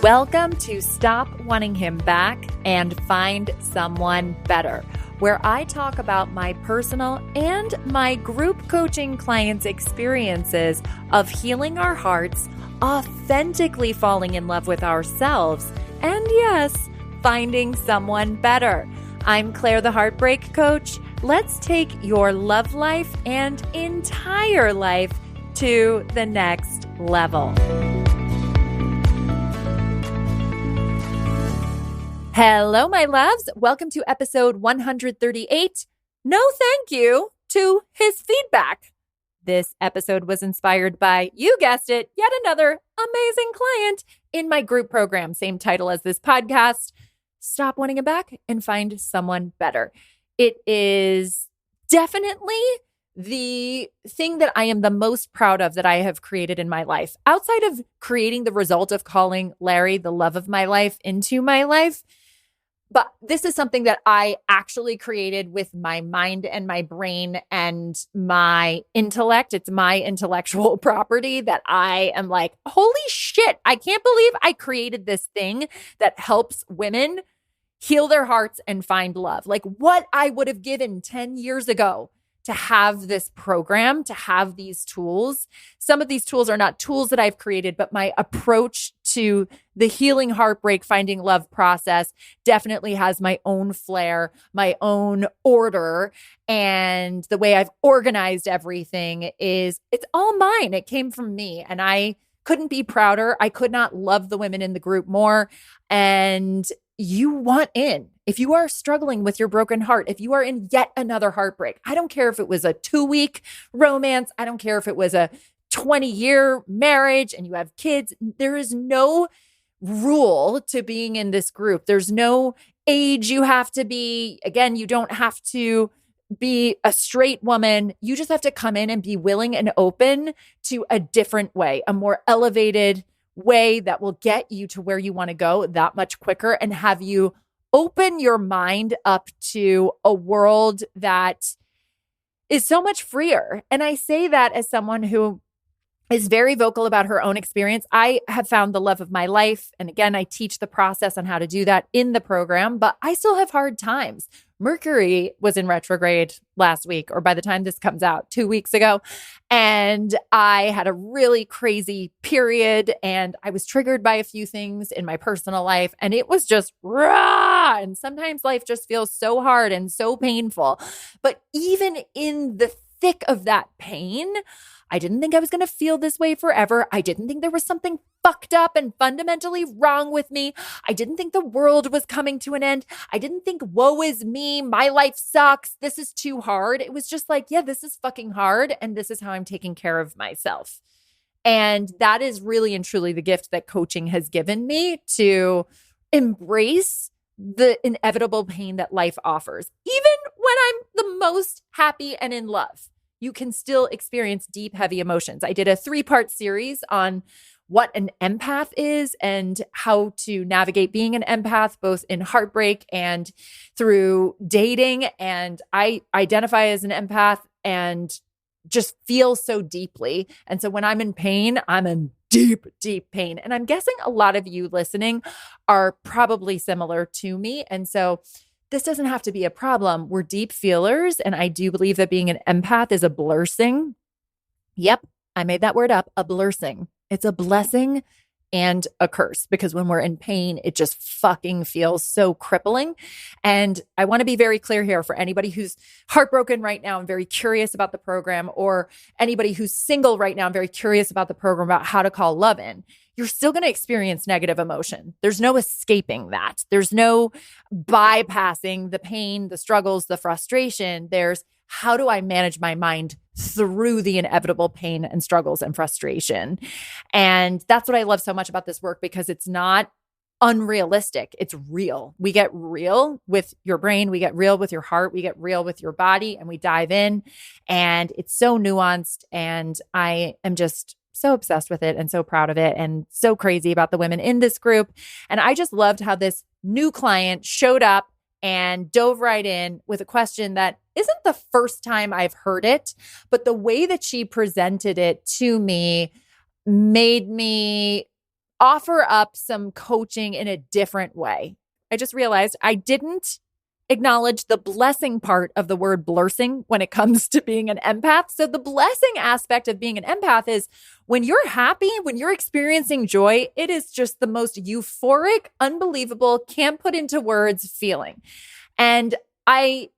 Welcome to Stop Wanting Him Back and Find Someone Better, where I talk about my personal and my group coaching clients' experiences of healing our hearts, authentically falling in love with ourselves, and yes, finding someone better. I'm Claire, the Heartbreak Coach. Let's take your love life and entire life to the next level. Hello, my loves. Welcome to episode 138. No thank you to his feedback. This episode was inspired by, you guessed it, yet another amazing client in my group program. Same title as this podcast, Stop Wanting It Back and Find Someone Better. It is definitely the thing that I am the most proud of that I have created in my life. Outside of creating the result of calling Larry the love of my life into my life, but this is something that I actually created with my mind and my brain and my intellect. It's my intellectual property that I am like, holy shit, I can't believe I created this thing that helps women heal their hearts and find love. Like what I would have given 10 years ago to have this program, to have these tools. Some of these tools are not tools that I've created, but my approach to the healing heartbreak, finding love process definitely has my own flair, my own order. And the way I've organized everything it's all mine. It came from me and I couldn't be prouder. I could not love the women in the group more. And you want in. If you are struggling with your broken heart, if you are in yet another heartbreak, I don't care if it was a 2-week romance. I don't care if it was a 20-year marriage and you have kids. There is no rule to being in this group. There's no age you have to be. Again, you don't have to be a straight woman. You just have to come in and be willing and open to a different way, a more elevated way that will get you to where you want to go that much quicker and have you open your mind up to a world that is so much freer. And I say that as someone who is very vocal about her own experience. I have found the love of my life. And again, I teach the process on how to do that in the program, but I still have hard times. Mercury was in retrograde last week, or by the time this comes out, 2 weeks ago. And I had a really crazy period and I was triggered by a few things in my personal life. And it was just raw. And sometimes life just feels so hard and so painful. But even in the thick of that pain, I didn't think I was going to feel this way forever. I didn't think there was something fucked up and fundamentally wrong with me. I didn't think the world was coming to an end. I didn't think, woe is me. My life sucks. This is too hard. It was just like, yeah, this is fucking hard. And this is how I'm taking care of myself. And that is really and truly the gift that coaching has given me to embrace the inevitable pain that life offers. Even when I'm the most happy and in love, you can still experience deep, heavy emotions. I did a 3-part series on what an empath is and how to navigate being an empath, both in heartbreak and through dating. And I identify as an empath and just feel so deeply. And so when I'm in pain, I'm in deep, deep pain. And I'm guessing a lot of you listening are probably similar to me. And so this doesn't have to be a problem. We're deep feelers. And I do believe that being an empath is a blessing. Yep, I made that word up, a blessing. It's a blessing and a curse because when we're in pain, it just fucking feels so crippling. And I want to be very clear here for anybody who's heartbroken right now and very curious about the program, or anybody who's single right now and very curious about the program, about how to call love in. You're still going to experience negative emotion. There's no escaping that. There's no bypassing the pain, the struggles, the frustration. There's how do I manage my mind through the inevitable pain and struggles and frustration? And that's what I love so much about this work, because it's not unrealistic. It's real. We get real with your brain. We get real with your heart. We get real with your body, and we dive in, and it's so nuanced. And I am just so obsessed with it and so proud of it and so crazy about the women in this group. And I just loved how this new client showed up and dove right in with a question that isn't the first time I've heard it, but the way that she presented it to me made me offer up some coaching in a different way. I just realized I didn't acknowledge the blessing part of the word blursing when it comes to being an empath. So the blessing aspect of being an empath is when you're happy, when you're experiencing joy, it is just the most euphoric, unbelievable, can't put into words feeling. And I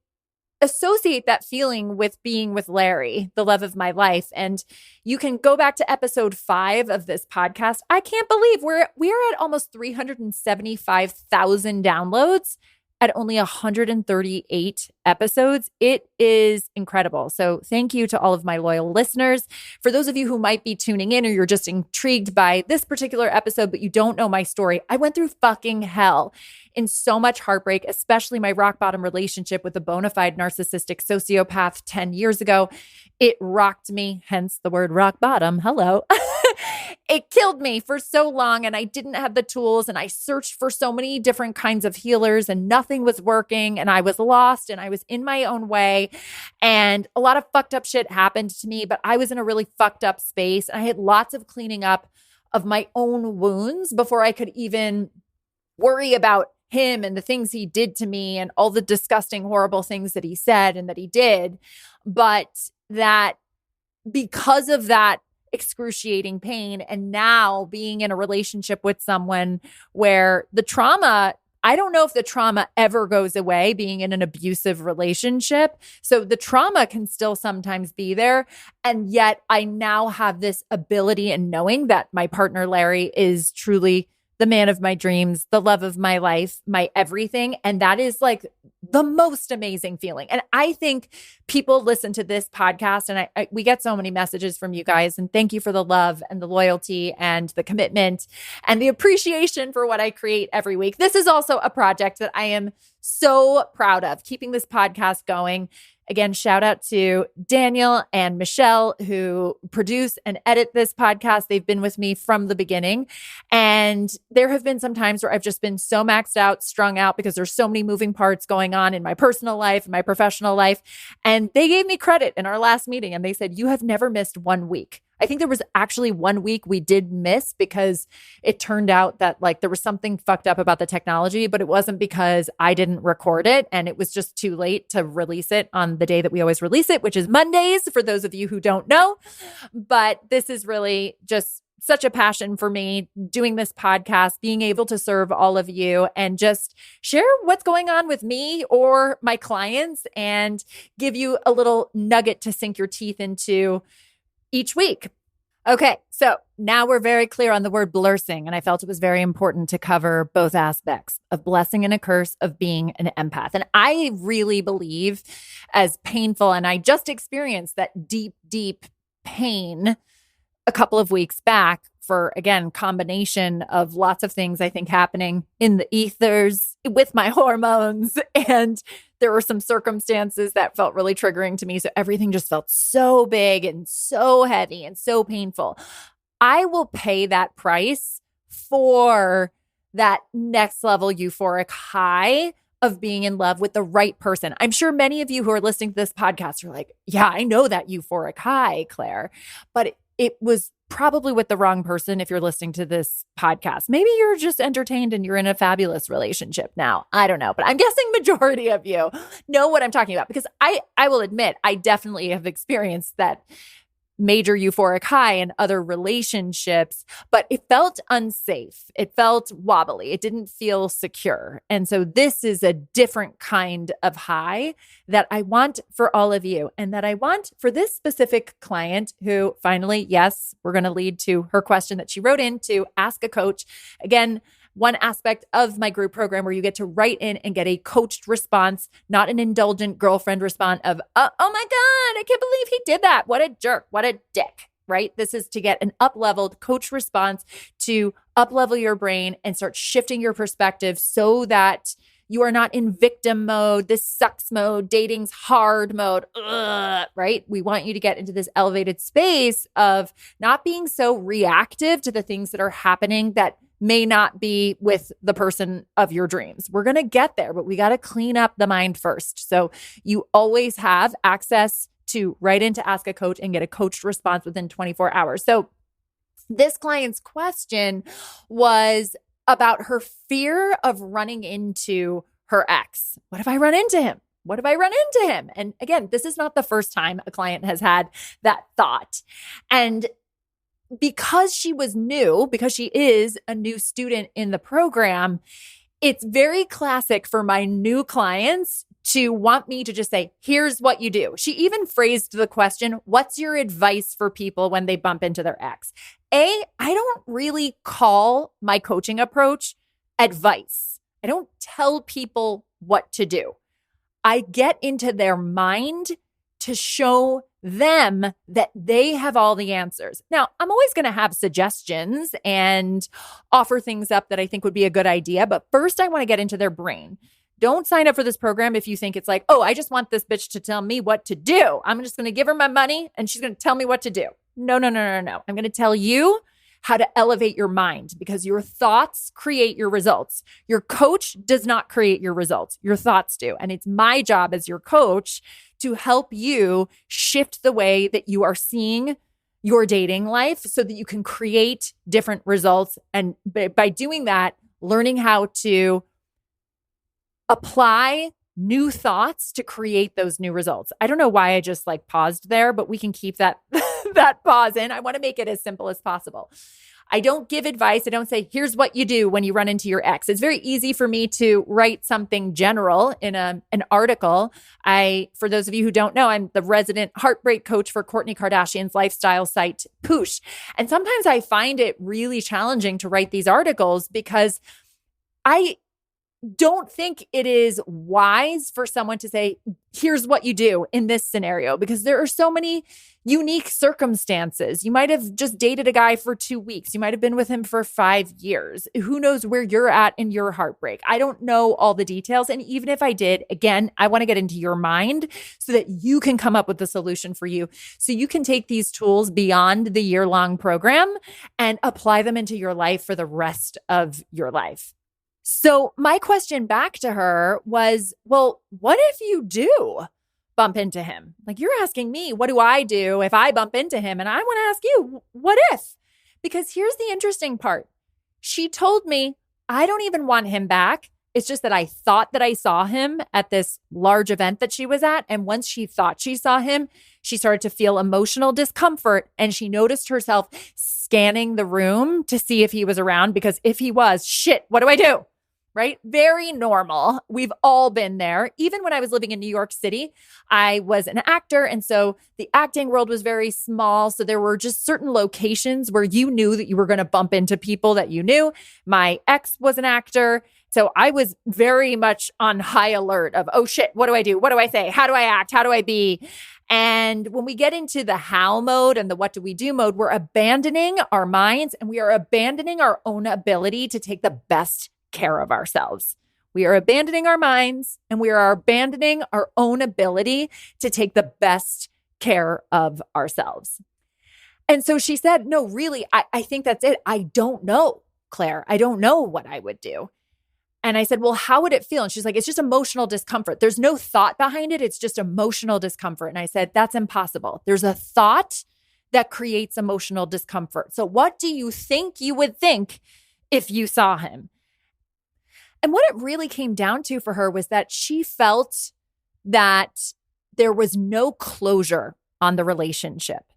associate that feeling with being with Larry, the love of my life. And you can go back to episode 5 of this podcast. I can't believe we're at almost 375,000 downloads at only 138 episodes. It is incredible. So thank you to all of my loyal listeners. For those of you who might be tuning in or you're just intrigued by this particular episode, but you don't know my story, I went through fucking hell in so much heartbreak, especially my rock bottom relationship with a bona fide narcissistic sociopath 10 years ago. It rocked me, hence the word rock bottom. Hello. It killed me for so long and I didn't have the tools and I searched for so many different kinds of healers and nothing was working and I was lost and I was in my own way and a lot of fucked up shit happened to me, but I was in a really fucked up space and I had lots of cleaning up of my own wounds before I could even worry about him and the things he did to me and all the disgusting, horrible things that he said and that he did. But that because of that excruciating pain and now being in a relationship with someone where the trauma, I don't know if the trauma ever goes away being in an abusive relationship. So the trauma can still sometimes be there. And yet I now have this ability and knowing that my partner, Larry, is truly the man of my dreams, the love of my life, my everything. And that is like the most amazing feeling. And I think people listen to this podcast and we get so many messages from you guys. And thank you for the love and the loyalty and the commitment and the appreciation for what I create every week. This is also a project that I am so proud of, keeping this podcast going. Again, shout out to Daniel and Michelle who produce and edit this podcast. They've been with me from the beginning. And there have been some times where I've just been so maxed out, strung out because there's so many moving parts going on in my personal life, my professional life. And they gave me credit in our last meeting and they said, you have never missed 1 week. I think there was actually 1 week we did miss because it turned out that like there was something fucked up about the technology, but it wasn't because I didn't record it and it was just too late to release it on the day that we always release it, which is Mondays for those of you who don't know. But this is really just such a passion for me doing this podcast, being able to serve all of you and just share what's going on with me or my clients and give you a little nugget to sink your teeth into each week. Okay, so now we're very clear on the word blursing, and I felt it was very important to cover both aspects of blessing and a curse of being an empath. And I really believe, as painful, and I just experienced that deep, deep pain a couple of weeks back for, again, combination of lots of things I think happening in the ethers with my hormones. And there were some circumstances that felt really triggering to me. So everything just felt so big and so heavy and so painful. I will pay that price for that next level euphoric high of being in love with the right person. I'm sure many of you who are listening to this podcast are like, yeah, I know that euphoric high, Claire, but it was probably with the wrong person if you're listening to this podcast. Maybe you're just entertained and you're in a fabulous relationship now. I don't know, but I'm guessing majority of you know what I'm talking about because I will admit I definitely have experienced that major euphoric high in other relationships, but it felt unsafe. It felt wobbly. It didn't feel secure. And so this is a different kind of high that I want for all of you and that I want for this specific client who finally, yes, we're going to lead to her question that she wrote in to ask a coach. Again, one aspect of my group program where you get to write in and get a coached response, not an indulgent girlfriend response of, oh my God, I can't believe he did that. What a jerk. What a dick, right? This is to get an up-leveled coach response to up-level your brain and start shifting your perspective so that you are not in victim mode, this sucks mode, dating's hard mode, right? We want you to get into this elevated space of not being so reactive to the things that are happening that may not be with the person of your dreams. We're going to get there, but we got to clean up the mind first. So you always have access to write in to ask a coach and get a coached response within 24 hours. So This client's question was about her fear of running into her ex. What if I run into him? What if I run into him? And again, this is not the first time a client has had that thought. And because she was new, because she is a new student in the program, it's very classic for my new clients to want me to just say, here's what you do. She even phrased the question, what's your advice for people when they bump into their ex? I don't really call my coaching approach advice. I don't tell people what to do. I get into their mind to show them that they have all the answers. Now, I'm always going to have suggestions and offer things up that I think would be a good idea. But first, I want to get into their brain. Don't sign up for this program if you think it's like, oh, I just want this bitch to tell me what to do. I'm just going to give her my money and she's going to tell me what to do. No. I'm going to tell you how to elevate your mind because your thoughts create your results. Your coach does not create your results. Your thoughts do. And it's my job as your coach to help you shift the way that you are seeing your dating life so that you can create different results. And by doing that, learning how to apply new thoughts to create those new results. I don't know why I just paused there, but we can keep that that pause in. I want to make it as simple as possible. I don't give advice. I don't say, here's what you do when you run into your ex. It's very easy for me to write something general in an article. For those of you who don't know, I'm the resident heartbreak coach for Kourtney Kardashian's lifestyle site, Poosh. And sometimes I find it really challenging to write these articles because I don't think it is wise for someone to say, here's what you do in this scenario, because there are so many unique circumstances. You might have just dated a guy for 2 weeks. You might have been with him for 5 years. Who knows where you're at in your heartbreak? I don't know all the details. And even if I did, again, I want to get into your mind so that you can come up with the solution for you. So you can take these tools beyond the year-long program and apply them into your life for the rest of your life. So my question back to her was, well, what if you do bump into him? You're asking me, what do I do if I bump into him? And I want to ask you, what if? Because here's the interesting part. She told me, I don't even want him back. It's just that I thought that I saw him at this large event that she was at. And once she thought she saw him, she started to feel emotional discomfort. And she noticed herself scanning the room to see if he was around, because if he was, shit, what do I do? Right? Very normal. We've all been there. Even when I was living in New York City, I was an actor. And so the acting world was very small. So there were just certain locations where you knew that you were going to bump into people that you knew. My ex was an actor. So I was very much on high alert of, oh shit, what do I do? What do I say? How do I act? How do I be? And when we get into the how mode and the what do we do mode, we're abandoning our minds and we are abandoning our own ability to take the best care of ourselves. We are abandoning our minds and we are abandoning our own ability to take the best care of ourselves. And so she said, no, really, I think that's it. I don't know, Claire. I don't know what I would do. And I said, well, how would it feel? And she's like, it's just emotional discomfort. There's no thought behind it. It's just emotional discomfort. And I said, that's impossible. There's a thought that creates emotional discomfort. So what do you think you would think if you saw him? And what it really came down to for her was that she felt that there was no closure on the relationship.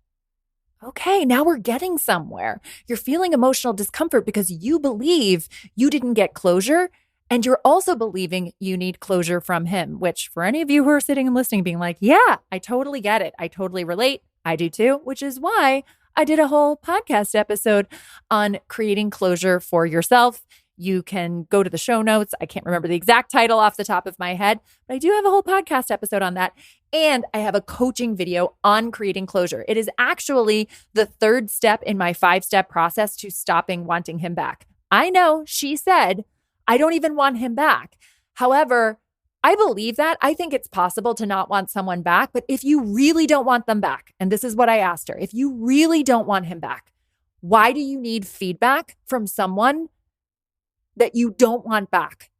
Okay, now we're getting somewhere. You're feeling emotional discomfort because you believe you didn't get closure, and you're also believing you need closure from him, which for any of you who are sitting and listening, being like, yeah, I totally get it. I totally relate. I do too, which is why I did a whole podcast episode on creating closure for yourself. You can go to the show notes. I can't remember the exact title off the top of my head, but I do have a whole podcast episode on that. And I have a coaching video on creating closure. It is actually the third step in my 5-step process to stopping wanting him back. I know she said, I don't even want him back. However, I believe that. I think it's possible to not want someone back. But if you really don't want them back, and this is what I asked her, if you really don't want him back, why do you need feedback from someone that you don't want back?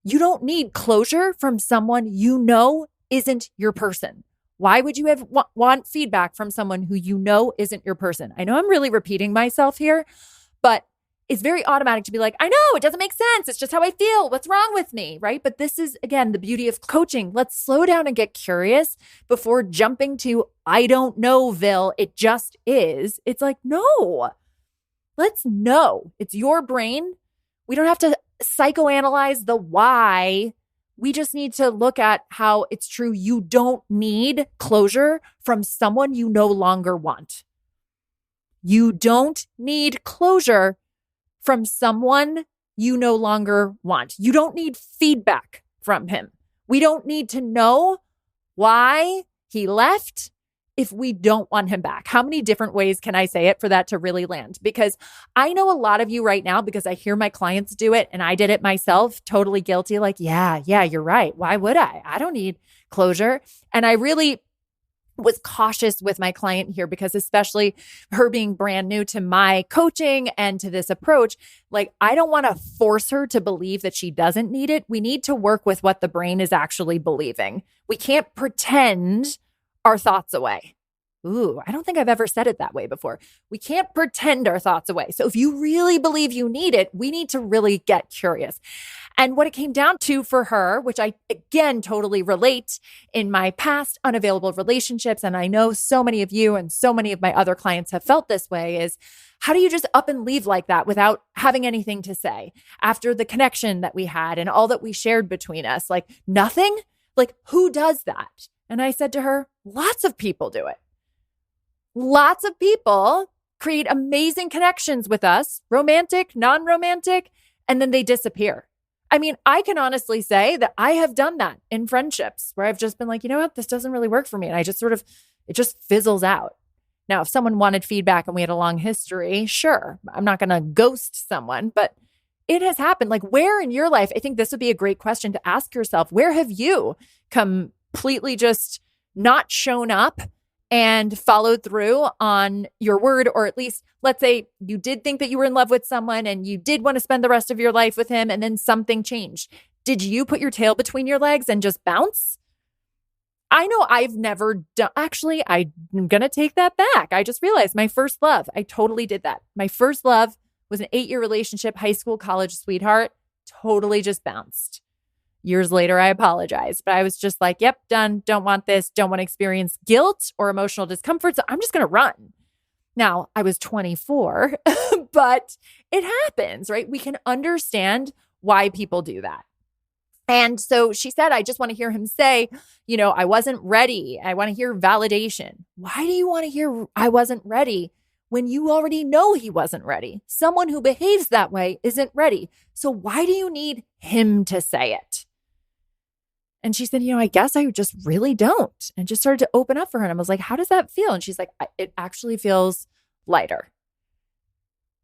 You don't need closure from someone you know isn't your person. Why would you want feedback from someone who you know isn't your person? I know I'm really repeating myself here, but it's very automatic to be like, I know it doesn't make sense. It's just how I feel. What's wrong with me? Right? But this is, again, the beauty of coaching. Let's slow down and get curious before jumping to, I don't know, Vil. It just is. It's like, no, let's know. It's your brain. We don't have to psychoanalyze the why. We just need to look at how it's true. You don't need closure from someone you no longer want. You don't need closure from someone you no longer want. You don't need feedback from him. We don't need to know why he left if we don't want him back. How many different ways can I say it for that to really land? Because I know a lot of you right now, because I hear my clients do it and I did it myself, totally guilty. Like, yeah, you're right. Why would I? I don't need closure. And I really was cautious with my client here because especially her being brand new to my coaching and to this approach, like I don't want to force her to believe that she doesn't need it. We need to work with what the brain is actually believing. We can't pretend our thoughts away. Ooh, I don't think I've ever said it that way before. We can't pretend our thoughts away. So if you really believe you need it, we need to really get curious. And what it came down to for her, which I, again, totally relate in my past unavailable relationships, and I know so many of you and so many of my other clients have felt this way, is how do you just up and leave like that without having anything to say after the connection that we had and all that we shared between us? Like nothing? Like who does that? And I said to her, lots of people do it. Lots of people create amazing connections with us, romantic, non-romantic, and then they disappear. I mean, I can honestly say that I have done that in friendships where I've just been like, you know what, this doesn't really work for me. And I just it just fizzles out. Now, if someone wanted feedback and we had a long history, sure, I'm not going to ghost someone, but it has happened. Like where in your life, I think this would be a great question to ask yourself, where have you completely just not shown up and followed through on your word? Or at least, let's say you did think that you were in love with someone and you did want to spend the rest of your life with him and then something changed. Did you put your tail between your legs and just bounce? I know I've never done, actually, I'm going to take that back. I just realized my first love, I totally did that. My first love was an 8-year relationship, high school, college sweetheart, totally just bounced. Years later, I apologized, but I was just like, yep, done. Don't want this. Don't want to experience guilt or emotional discomfort. So I'm just going to run. Now, I was 24, but it happens, right? We can understand why people do that. And so she said, I just want to hear him say, you know, I wasn't ready. I want to hear validation. Why do you want to hear I wasn't ready when you already know he wasn't ready? Someone who behaves that way isn't ready. So why do you need him to say it? And she said, you know, I guess I just really don't. And just started to open up for her. And I was like, how does that feel? And she's like, it actually feels lighter.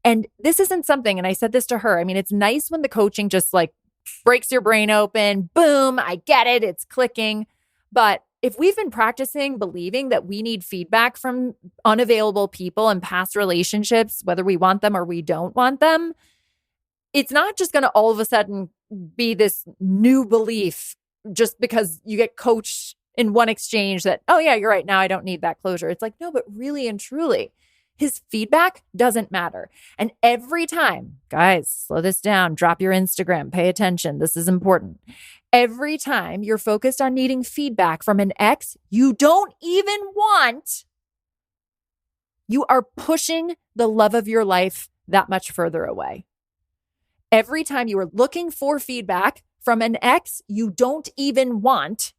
And this isn't something, and I said this to her, I mean, it's nice when the coaching just like breaks your brain open. Boom, I get it. It's clicking. But if we've been practicing believing that we need feedback from unavailable people and past relationships, whether we want them or we don't want them, it's not just going to all of a sudden be this new belief just because you get coached in one exchange that, oh yeah, you're right. Now I don't need that closure. It's like, no, but really and truly, his feedback doesn't matter. And every time, guys, slow this down, drop your Instagram, pay attention. This is important. Every time you're focused on needing feedback from an ex you don't even want, you are pushing the love of your life that much further away. Every time you are looking for feedback from an ex you don't even want,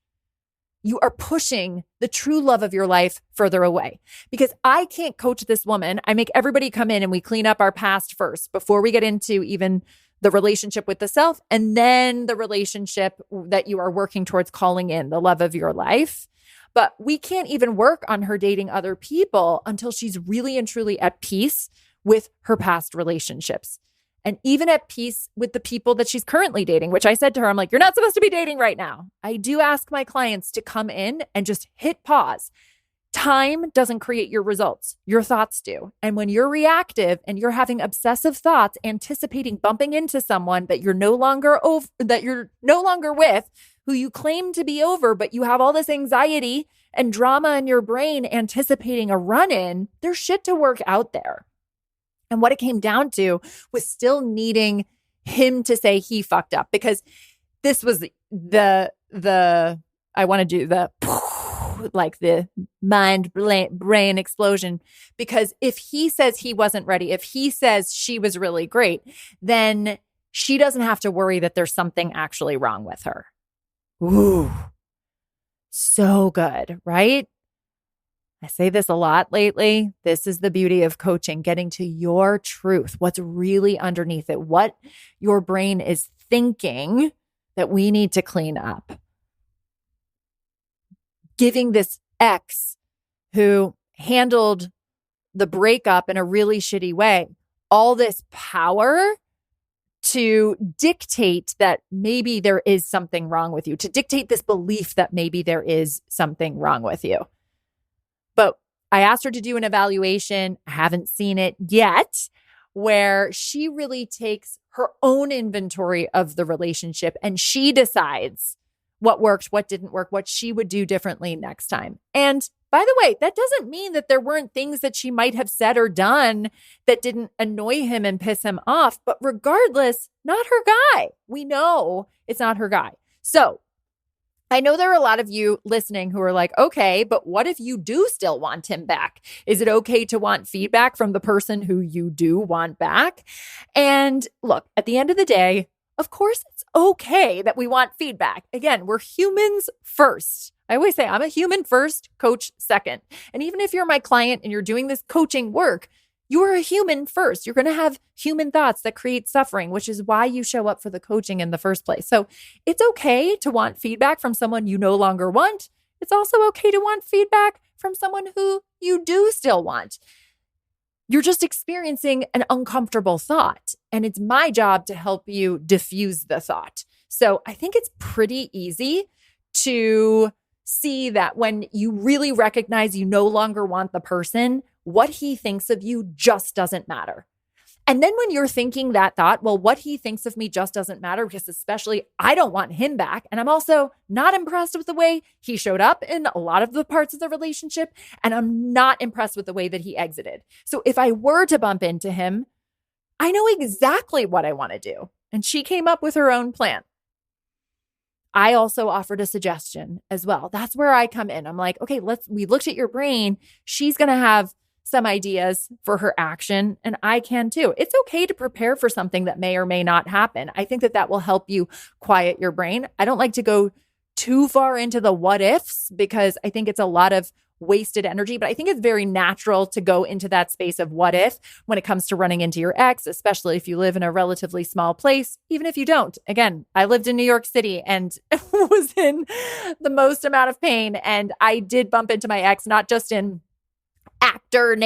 you are pushing the true love of your life further away. Because I can't coach this woman. I make everybody come in and we clean up our past first before we get into even the relationship with the self and then the relationship that you are working towards calling in the love of your life. But we can't even work on her dating other people until she's really and truly at peace with her past relationships. And even at peace with the people that she's currently dating, which I said to her, I'm like, you're not supposed to be dating right now. I do ask my clients to come in and just hit pause. Time doesn't create your results. Your thoughts do. And when you're reactive and you're having obsessive thoughts, anticipating bumping into someone that you're no longer with, who you claim to be over, but you have all this anxiety and drama in your brain anticipating a run-in, there's shit to work out there. And what it came down to was still needing him to say he fucked up, because this was the I want to do the like the mind brain explosion, because if he says he wasn't ready, if he says she was really great, then she doesn't have to worry that there's something actually wrong with her. Ooh, so good, right? I say this a lot lately. This is the beauty of coaching, getting to your truth, what's really underneath it, what your brain is thinking that we need to clean up. Giving this ex who handled the breakup in a really shitty way all this power to dictate that maybe there is something wrong with you, to dictate this belief that maybe there is something wrong with you. But I asked her to do an evaluation. I haven't seen it yet, where she really takes her own inventory of the relationship and she decides what worked, what didn't work, what she would do differently next time. And by the way, that doesn't mean that there weren't things that she might have said or done that didn't annoy him and piss him off. But regardless, not her guy. We know it's not her guy. So I know there are a lot of you listening who are like, okay, but what if you do still want him back? Is it okay to want feedback from the person who you do want back? And look, at the end of the day, of course, it's okay that we want feedback. Again, we're humans first. I always say I'm a human first, coach second. And even if you're my client and you're doing this coaching work, you are a human first. You're going to have human thoughts that create suffering, which is why you show up for the coaching in the first place. So it's okay to want feedback from someone you no longer want. It's also okay to want feedback from someone who you do still want. You're just experiencing an uncomfortable thought, and it's my job to help you diffuse the thought. So I think it's pretty easy to see that when you really recognize you no longer want the person, what he thinks of you just doesn't matter. And then when you're thinking that thought, well, what he thinks of me just doesn't matter, because especially I don't want him back. And I'm also not impressed with the way he showed up in a lot of the parts of the relationship. And I'm not impressed with the way that he exited. So if I were to bump into him, I know exactly what I want to do. And she came up with her own plan. I also offered a suggestion as well. That's where I come in. I'm like, okay, we looked at your brain. She's going to have some ideas for her action, and I can too. It's okay to prepare for something that may or may not happen. I think that will help you quiet your brain. I don't like to go too far into the what ifs, because I think it's a lot of wasted energy, but I think it's very natural to go into that space of what if when it comes to running into your ex, especially if you live in a relatively small place, even if you don't. Again, I lived in New York City and was in the most amount of pain, and I did bump into my ex, not just in acting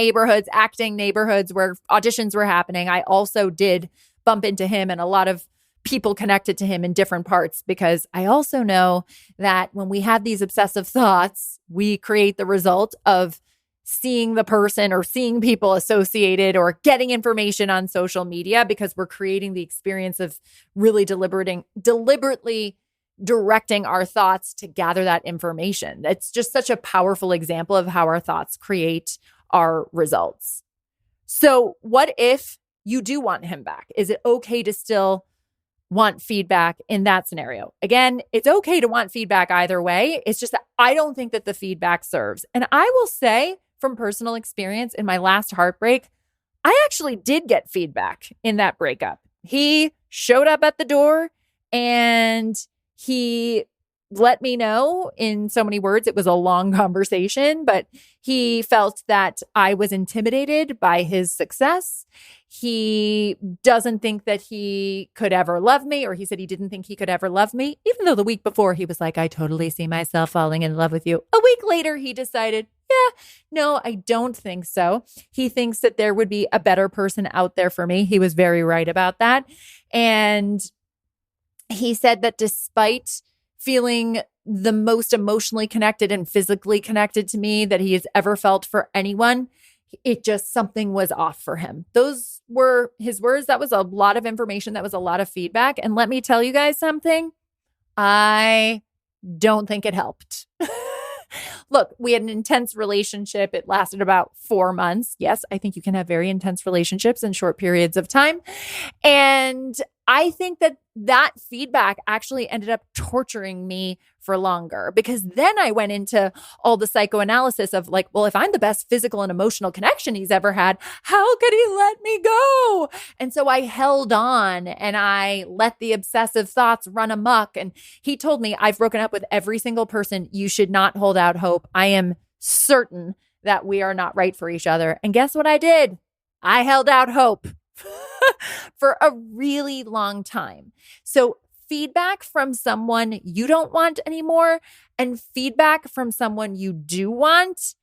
neighborhoods where auditions were happening. I also did bump into him and a lot of people connected to him in different parts, because I also know that when we have these obsessive thoughts, we create the result of seeing the person or seeing people associated or getting information on social media, because we're creating the experience of really deliberately directing our thoughts to gather that information. It's just such a powerful example of how our thoughts create our results. So what if you do want him back? Is it okay to still want feedback in that scenario? Again, it's okay to want feedback either way. It's just that I don't think that the feedback serves. And I will say from personal experience, in my last heartbreak, I actually did get feedback in that breakup. He showed up at the door and he let me know in so many words. It was a long conversation, but he felt that I was intimidated by his success. He doesn't think that he could ever love me, or he said he didn't think he could ever love me, even though the week before he was like, I totally see myself falling in love with you. A week later, he decided, no, I don't think so. He thinks that there would be a better person out there for me. He was very right about that. And he said that despite feeling the most emotionally connected and physically connected to me that he has ever felt for anyone, it just, something was off for him. Those were his words. That was a lot of information. That was a lot of feedback. And let me tell you guys something. I don't think it helped. look, we had an intense relationship. It lasted about 4 months. Yes, I think you can have very intense relationships in short periods of time. And I think that feedback actually ended up torturing me for longer, because then I went into all the psychoanalysis of like, well, if I'm the best physical and emotional connection he's ever had, how could he let me go? And so I held on and I let the obsessive thoughts run amok. And he told me, I've broken up with every single person. You should not hold out hope. I am certain that we are not right for each other. And guess what I did? I held out hope for a really long time. So feedback from someone you don't want anymore and feedback from someone you do want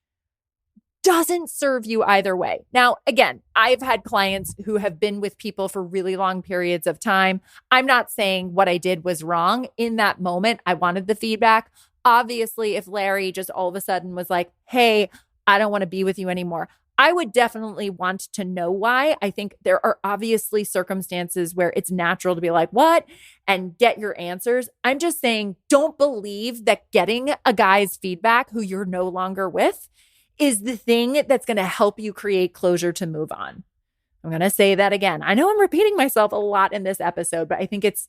doesn't serve you either way. Now, again, I've had clients who have been with people for really long periods of time. I'm not saying what I did was wrong. In that moment, I wanted the feedback. Obviously, if Larry just all of a sudden was like, hey, I don't want to be with you anymore, I would definitely want to know why. I think there are obviously circumstances where it's natural to be like, what? And get your answers. I'm just saying, don't believe that getting a guy's feedback who you're no longer with is the thing that's going to help you create closure to move on. I'm going to say that again. I know I'm repeating myself a lot in this episode, but I think it's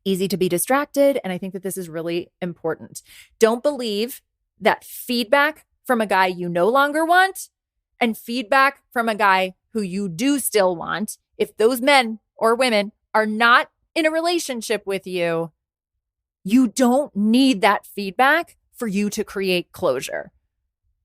easy to be distracted. And I think that this is really important. Don't believe that feedback from a guy you no longer want and feedback from a guy who you do still want, if those men or women are not in a relationship with you, you don't need that feedback for you to create closure.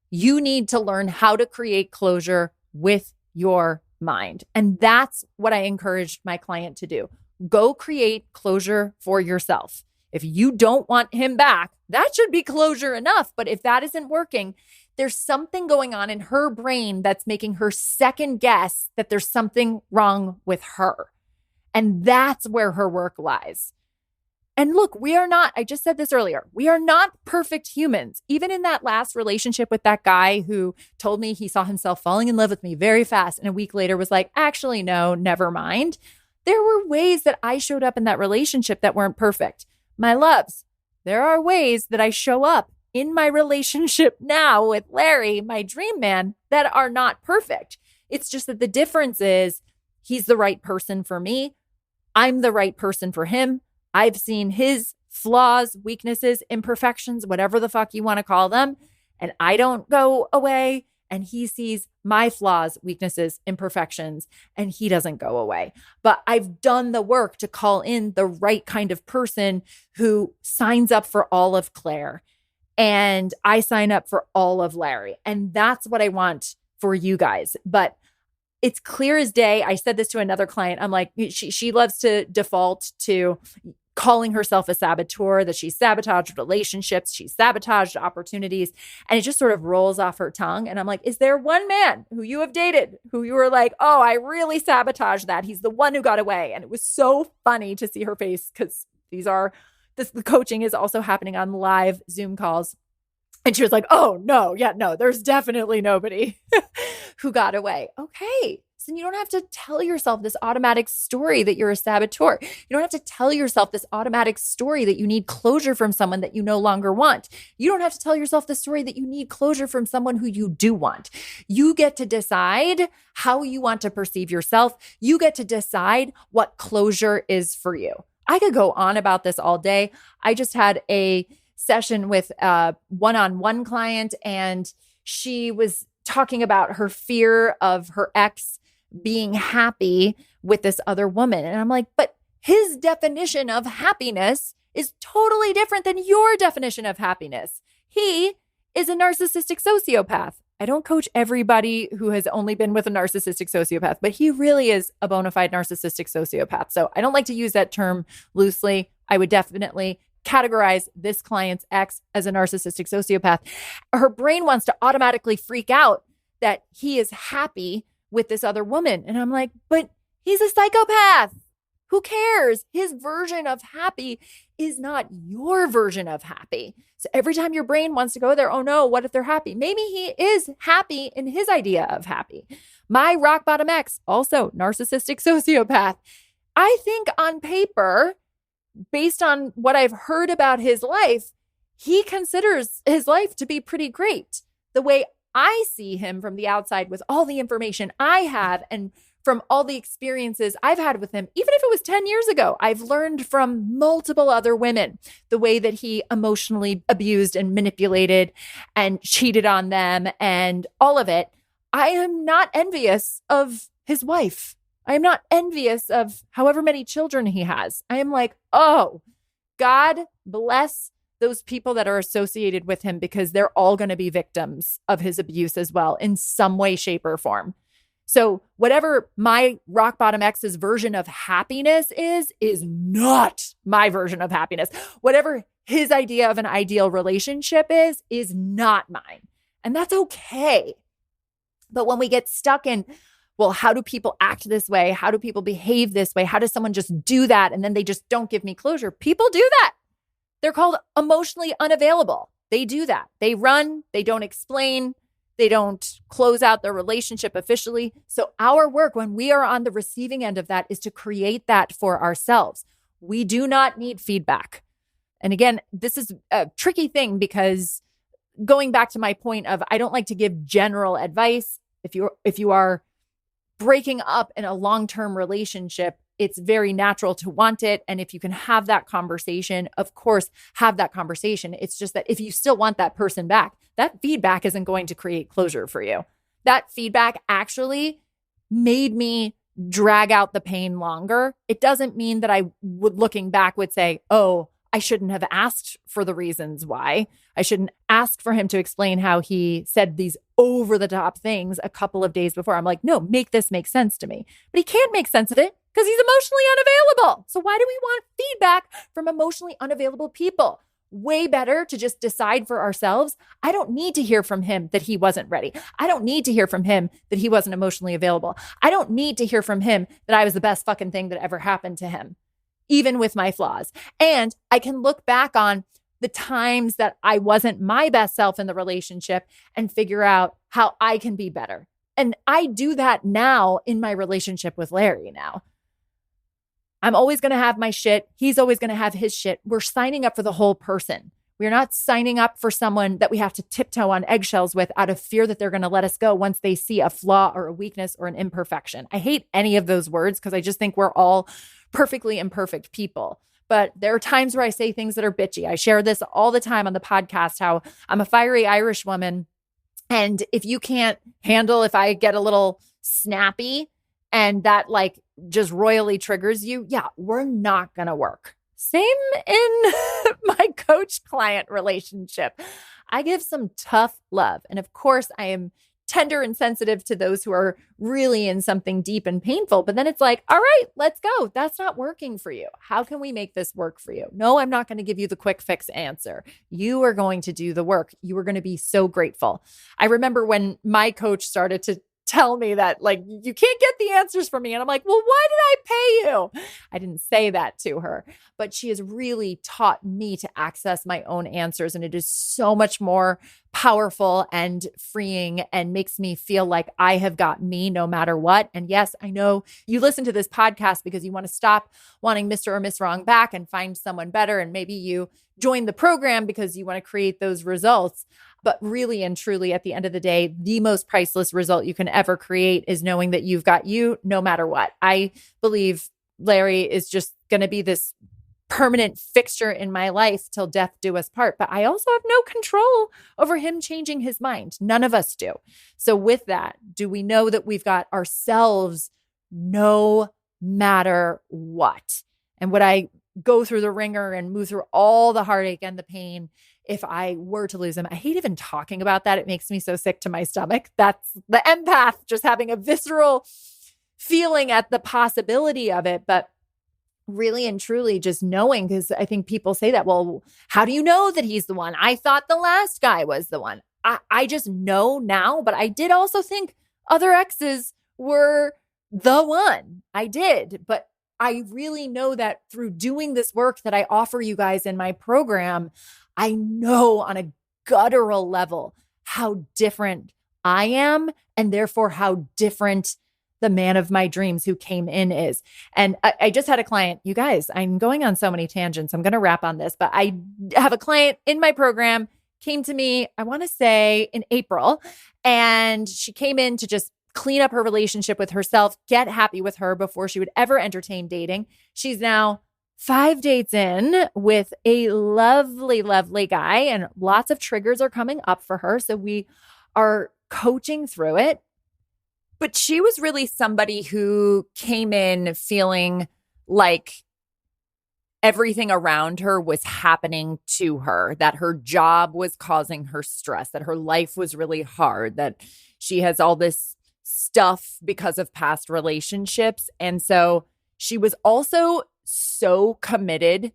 You need to learn how to create closure with your mind. And that's what I encouraged my client to do. Go create closure for yourself. If you don't want him back, that should be closure enough. But if that isn't working, there's something going on in her brain that's making her second guess that there's something wrong with her. And that's where her work lies. And look, I just said this earlier, we are not perfect humans. Even in that last relationship with that guy who told me he saw himself falling in love with me very fast and a week later was like, actually, no, never mind. There were ways that I showed up in that relationship that weren't perfect. My loves, there are ways that I show up in my relationship now with Larry, my dream man, that are not perfect. It's just that the difference is he's the right person for me. I'm the right person for him. I've seen his flaws, weaknesses, imperfections, whatever the fuck you want to call them, and I don't go away. And he sees my flaws, weaknesses, imperfections, and he doesn't go away. But I've done the work to call in the right kind of person who signs up for all of Claire. And I sign up for all of Larry. And that's what I want for you guys. But it's clear as day. I said this to another client. I'm like, she loves to default to calling herself a saboteur, that she sabotaged relationships, she sabotaged opportunities, and it just sort of rolls off her tongue. And I'm like, is there one man who you have dated who you were like, oh, I really sabotaged that? He's the one who got away. And it was so funny to see her face because the coaching is also happening on live Zoom calls. And she was like, oh, no, there's definitely nobody who got away. Okay. So you don't have to tell yourself this automatic story that you're a saboteur. You don't have to tell yourself this automatic story that you need closure from someone that you no longer want. You don't have to tell yourself the story that you need closure from someone who you do want. You get to decide how you want to perceive yourself. You get to decide what closure is for you. I could go on about this all day. I just had a session with a one-on-one client, and she was talking about her fear of her ex being happy with this other woman. And I'm like, but his definition of happiness is totally different than your definition of happiness. He is a narcissistic sociopath. I don't coach everybody who has only been with a narcissistic sociopath, but he really is a bona fide narcissistic sociopath. So I don't like to use that term loosely. I would definitely categorize this client's ex as a narcissistic sociopath. Her brain wants to automatically freak out that he is happy with this other woman. And I'm like, but he's a psychopath. Who cares? His version of happy is not your version of happy. So every time your brain wants to go there, oh no, what if they're happy? Maybe he is happy in his idea of happy. My rock bottom ex, also narcissistic sociopath. I think on paper, based on what I've heard about his life, he considers his life to be pretty great. The way I see him from the outside with all the information I have and from all the experiences I've had with him, even if it was 10 years ago, I've learned from multiple other women the way that he emotionally abused and manipulated and cheated on them and all of it. I am not envious of his wife. I am not envious of however many children he has. I am like, oh, God bless those people that are associated with him because they're all going to be victims of his abuse as well in some way, shape, or form. So whatever my rock bottom ex's version of happiness is not my version of happiness. Whatever his idea of an ideal relationship is not mine. And that's okay. But when we get stuck in, well, how do people act this way? How do people behave this way? How does someone just do that? And then they just don't give me closure. People do that. They're called emotionally unavailable. They do that. They run, they don't explain, they don't close out their relationship officially. So our work when we are on the receiving end of that is to create that for ourselves. We do not need feedback. And again, this is a tricky thing because going back to my point of I don't like to give general advice. If you are breaking up in a long-term relationship, it's very natural to want it. And if you can have that conversation, of course, have that conversation. It's just that if you still want that person back, that feedback isn't going to create closure for you. That feedback actually made me drag out the pain longer. It doesn't mean that I would, looking back, would say, oh, I shouldn't have asked for the reasons why. I shouldn't ask for him to explain how he said these over the top things a couple of days before. I'm like, no, make this make sense to me. But he can't make sense of it because he's emotionally unavailable. So why do we want feedback from emotionally unavailable people? Way better to just decide for ourselves. I don't need to hear from him that he wasn't ready. I don't need to hear from him that he wasn't emotionally available. I don't need to hear from him that I was the best fucking thing that ever happened to him, even with my flaws. And I can look back on the times that I wasn't my best self in the relationship and figure out how I can be better. And I do that now in my relationship with Larry now. I'm always going to have my shit. He's always going to have his shit. We're signing up for the whole person. We're not signing up for someone that we have to tiptoe on eggshells with out of fear that they're going to let us go once they see a flaw or a weakness or an imperfection. I hate any of those words because I just think we're all perfectly imperfect people. But there are times where I say things that are bitchy. I share this all the time on the podcast, how I'm a fiery Irish woman. And if you can't handle if I get a little snappy and that like just royally triggers you, yeah, we're not going to work. Same in my coach-client relationship. I give some tough love. And of course, I am tender and sensitive to those who are really in something deep and painful. But then it's like, all right, let's go. That's not working for you. How can we make this work for you? No, I'm not going to give you the quick fix answer. You are going to do the work. You are going to be so grateful. I remember when my coach started to tell me that, like, you can't get the answers from me. And I'm like, well, why did I pay you? I didn't say that to her, but she has really taught me to access my own answers. And it is so much more powerful and freeing and makes me feel like I have got me no matter what. And yes, I know you listen to this podcast because you want to stop wanting Mr. or Miss Wrong back and find someone better. And maybe you join the program because you want to create those results. But really and truly, at the end of the day, the most priceless result you can ever create is knowing that you've got you no matter what. I believe Larry is just going to be this permanent fixture in my life till death do us part. But I also have no control over him changing his mind. None of us do. So with that, do we know that we've got ourselves no matter what? And would I go through the ringer and move through all the heartache and the pain if I were to lose him? I hate even talking about that. It makes me so sick to my stomach. That's the empath just having a visceral feeling at the possibility of it. But really and truly just knowing, because I think people say that, well, how do you know that he's the one? I thought the last guy was the one. I just know now, but I did also think other exes were the one. I did, but I really know that through doing this work that I offer you guys in my program, I know on a guttural level how different I am and therefore how different the man of my dreams who came in is. And I just had a client, you guys, I'm going on so many tangents. I'm going to wrap on this, but I have a client in my program came to me, I want to say in April, and she came in to just clean up her relationship with herself, get happy with her before she would ever entertain dating. She's now 5 dates in with a lovely, lovely guy, and lots of triggers are coming up for her. So we are coaching through it. But she was really somebody who came in feeling like everything around her was happening to her, that her job was causing her stress, that her life was really hard, that she has all this stuff because of past relationships. And so she was also so committed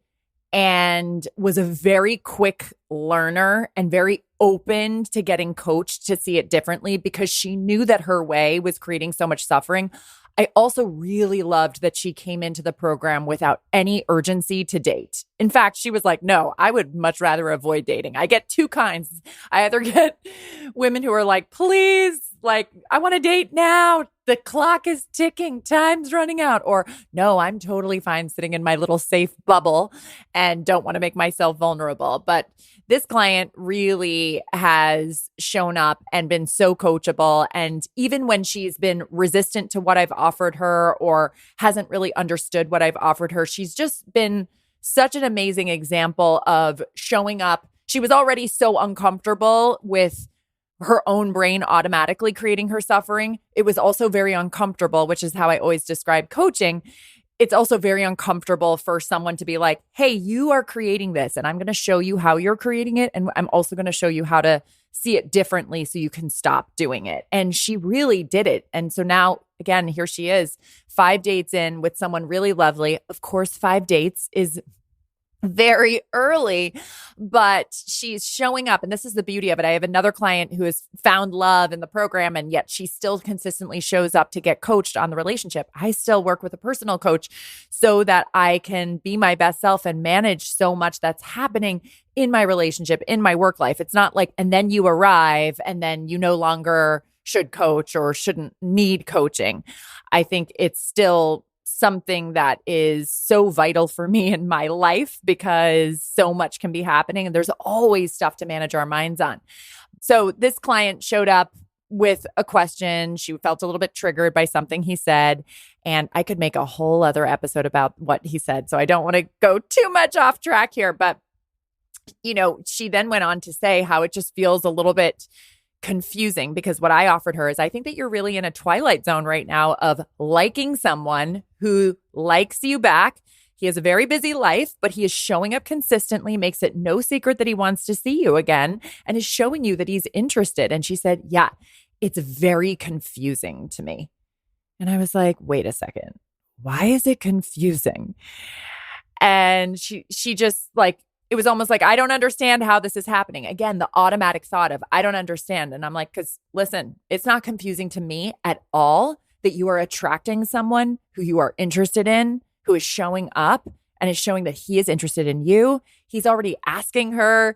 and was a very quick learner and very open to getting coached to see it differently because she knew that her way was creating so much suffering. I also really loved that she came into the program without any urgency to date. In fact, she was like, no, I would much rather avoid dating. I get two kinds. I either get women who are like, please, like, I want to date now. The clock is ticking. Time's running out. Or no, I'm totally fine sitting in my little safe bubble and don't want to make myself vulnerable. But this client really has shown up and been so coachable. And even when she's been resistant to what I've offered her or hasn't really understood what I've offered her, she's just been such an amazing example of showing up. She was already so uncomfortable with her own brain automatically creating her suffering. It was also very uncomfortable, which is how I always describe coaching. It's also very uncomfortable for someone to be like, hey, you are creating this and I'm going to show you how you're creating it. And I'm also going to show you how to see it differently so you can stop doing it. And she really did it. And so now, again, here she is, 5 dates in with someone really lovely. Of course, 5 dates is very early, but she's showing up. And this is the beauty of it. I have another client who has found love in the program, and yet she still consistently shows up to get coached on the relationship. I still work with a personal coach so that I can be my best self and manage so much that's happening in my relationship, in my work life. It's not like, and then you arrive and then you no longer should coach or shouldn't need coaching. I think it's still something that is so vital for me in my life because so much can be happening and there's always stuff to manage our minds on. So this client showed up with a question. She felt a little bit triggered by something he said, and I could make a whole other episode about what he said. So I don't want to go too much off track here, but you know, she then went on to say how it just feels a little bit confusing because what I offered her is I think that you're really in a twilight zone right now of liking someone who likes you back. He has a very busy life, but he is showing up consistently, makes it no secret that he wants to see you again, and is showing you that he's interested. And she said, yeah, it's very confusing to me. And I was like, wait a second, why is it confusing? And she just like, it was almost like, I don't understand how this is happening. Again, the automatic thought of, I don't understand. And I'm like, because listen, it's not confusing to me at all that you are attracting someone who you are interested in, who is showing up and is showing that he is interested in you. He's already asking her,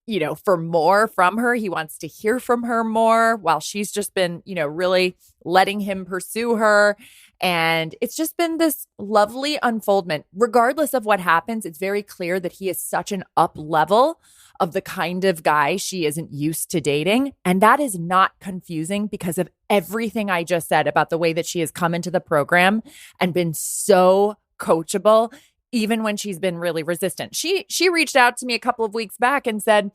you know, for more from her. He wants to hear from her more while she's just been, you know, really letting him pursue her. And it's just been this lovely unfoldment. Regardless of what happens, it's very clear that he is such an up level of the kind of guy she isn't used to dating. And that is not confusing because of everything I just said about the way that she has come into the program and been so coachable, even when she's been really resistant. She reached out to me a couple of weeks back and said,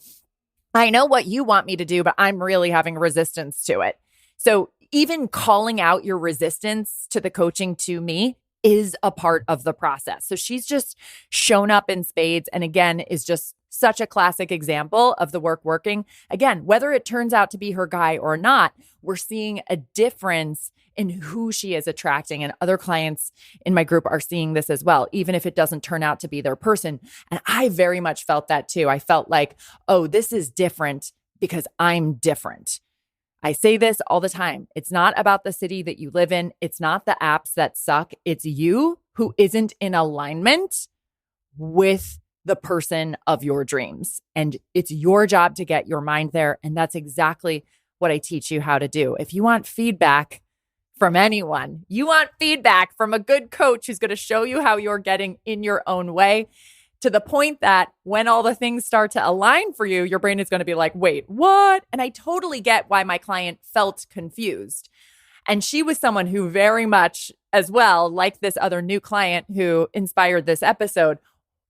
I know what you want me to do, but I'm really having resistance to it. So even calling out your resistance to the coaching to me is a part of the process. So she's just shown up in spades. And again, is just such a classic example of the work working. Again, whether it turns out to be her guy or not, we're seeing a difference in who she is attracting. And other clients in my group are seeing this as well, even if it doesn't turn out to be their person. And I very much felt that too. I felt like, oh, this is different because I'm different. I say this all the time. It's not about the city that you live in. It's not the apps that suck. It's you who isn't in alignment with the person of your dreams. And it's your job to get your mind there. And that's exactly what I teach you how to do. If you want feedback from anyone. You want feedback from a good coach who's going to show you how you're getting in your own way, to the point that when all the things start to align for you, your brain is going to be like, wait, what? And I totally get why my client felt confused. And she was someone who very much as well, like this other new client who inspired this episode,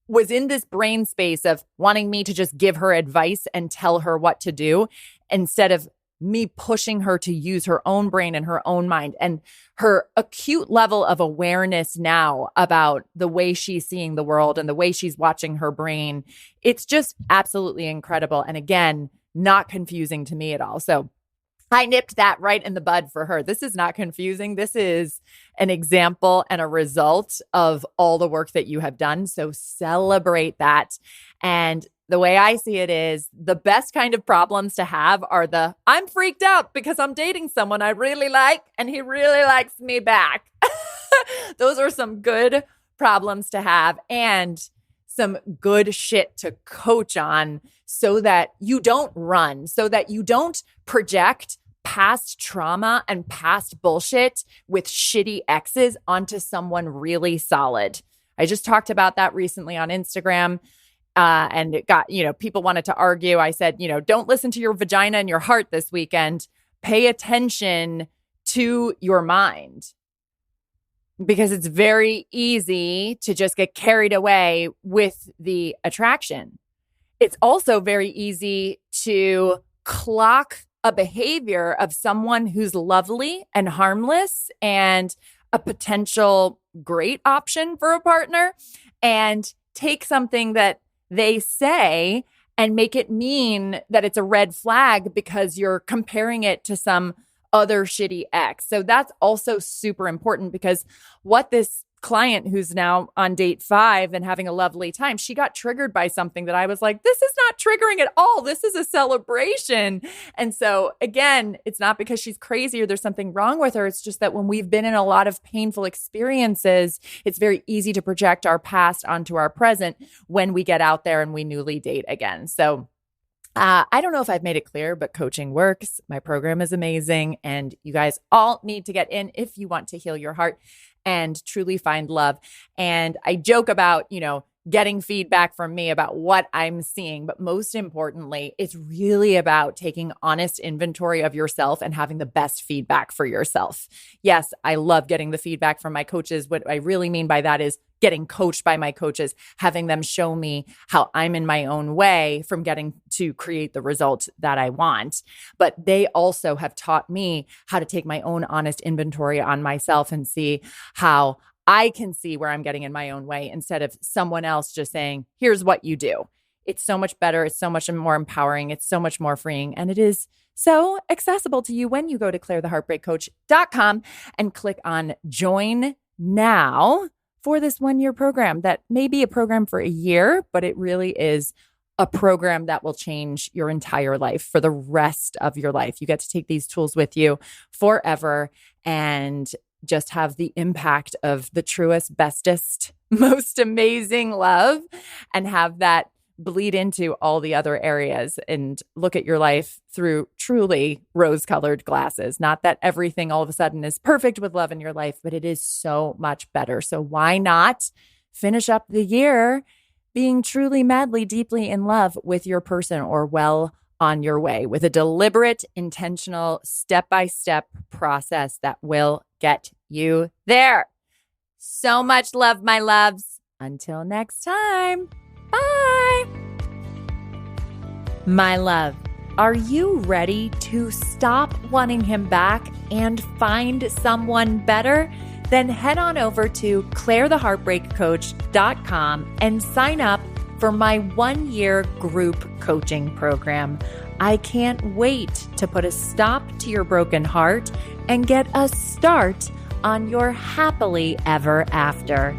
was in this brain space of wanting me to just give her advice and tell her what to do instead of me pushing her to use her own brain and her own mind. And her acute level of awareness now about the way she's seeing the world and the way she's watching her brain, it's just absolutely incredible. And again, not confusing to me at all. So I nipped that right in the bud for her. This is not confusing. This is an example and a result of all the work that you have done. So celebrate that. And the way I see it is the best kind of problems to have are the, I'm freaked out because I'm dating someone I really like and he really likes me back. Those are some good problems to have and some good shit to coach on so that you don't run, so that you don't project past trauma and past bullshit with shitty exes onto someone really solid. I just talked about that recently on Instagram. And it got, people wanted to argue. I said, don't listen to your vagina and your heart this weekend. Pay attention to your mind, because it's very easy to just get carried away with the attraction. It's also very easy to clock a behavior of someone who's lovely and harmless and a potential great option for a partner and take something that they say and make it mean that it's a red flag because you're comparing it to some other shitty ex. So that's also super important, because what this client who's now on date 5 and having a lovely time, she got triggered by something that I was like, this is not triggering at all. This is a celebration. And so again, it's not because she's crazy or there's something wrong with her. It's just that when we've been in a lot of painful experiences, it's very easy to project our past onto our present when we get out there and we newly date again. So I don't know if I've made it clear, but coaching works. My program is amazing. And you guys all need to get in if you want to heal your heart and truly find love. And I joke about, getting feedback from me about what I'm seeing. But most importantly, it's really about taking honest inventory of yourself and having the best feedback for yourself. Yes, I love getting the feedback from my coaches. What I really mean by that is getting coached by my coaches, having them show me how I'm in my own way from getting to create the result that I want. But they also have taught me how to take my own honest inventory on myself and see how I can see where I'm getting in my own way instead of someone else just saying, here's what you do. It's so much better. It's so much more empowering. It's so much more freeing. And it is so accessible to you when you go to clairetheheartbreakcoach.com and click on join now for this 1-year program that may be a program for a year, but it really is a program that will change your entire life for the rest of your life. You get to take these tools with you forever and just have the impact of the truest, bestest, most amazing love and have that bleed into all the other areas and look at your life through truly rose-colored glasses. Not that everything all of a sudden is perfect with love in your life, but it is so much better. So why not finish up the year being truly, madly, deeply in love with your person, or well on your way with a deliberate, intentional, step-by-step process that will get you there. So much love, my loves. Until next time. Bye. My love, are you ready to stop wanting him back and find someone better? Then head on over to clairetheheartbreakcoach.com and sign up for my 1-year group coaching program. I can't wait to put a stop to your broken heart and get a start on your happily ever after.